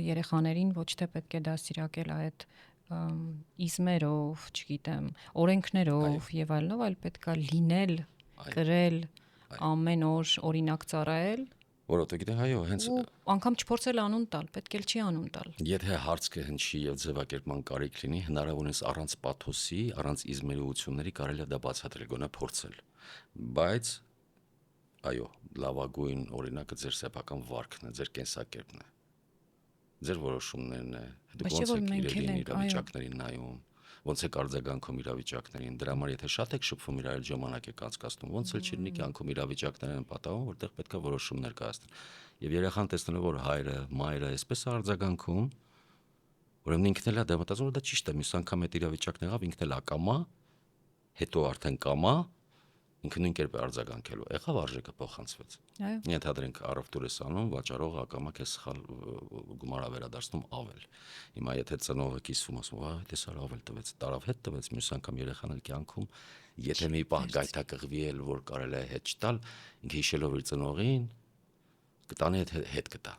երեխաներին ոչ թե պետք է դաստիարակել այդ իզմերով, չգիտեմ, օրենքներով եւ այլնով, այլ պետքա լինել, կրել, ամեն օր օրինակ ծառայել, որովհետեւ գիտեք, այո, հենց անգամ չփորձել անուն տալ, պետք էլ չի անուն տալ։ Եթե հարց կհնչի եւ ձևակերպման կարիք լինի, հնարավորինս առանց պաթոսի, առանց իզմերությունների կարելի է դա բացատրել, գոնե փորձել։ Բայց այո, լավագույն օրինակը ձեր սեփական վարքն է, ձեր կենսակերպն է, ձեր որոշումներն է, դուք ոնց եք իրավիճակներին իրավիճակներին նայում, ոնց եք արձագանքում իրավիճակներին, դրա համար եթե շատ եք շփվում իր այլ ժամանակ եք անցկացնում, ոնց էլ չի լինի կյանքում իրավիճակներ են պատահում, որտեղ պետք է որոշումներ կայացնել։ Եվ երեխան տեսնելով, որ հայրը, մայրը այսպես է արձագանքում, ուրեմն ինքն էլ է դա մտածում, որ դա ճիշտ է, մյուս անգամ այդ իրավիճակն եղավ, ինքն էլ ակամա, հետո արդեն կամա, ինքը նույն կերպ է արձագանքելու, եղավ արժեքը փոխանցվեց։ Ենթադրենք առևտուր ես անում, վաճառողը ակամա քեզ սխալ գումար վերադարձնում ավել։ Հիմա եթե ծնողը կիսվում ասում, «Վայ, տեսար ավել տվեց», տարավ հետ տվեց, մյուս անգամ երեխան էլ կյանքում, եթե մի պահ գայթակղվի էլ, որ կարելի է հետ չտալ, ինքը հիշելով իր ծնողին, կտանի հետ կտա։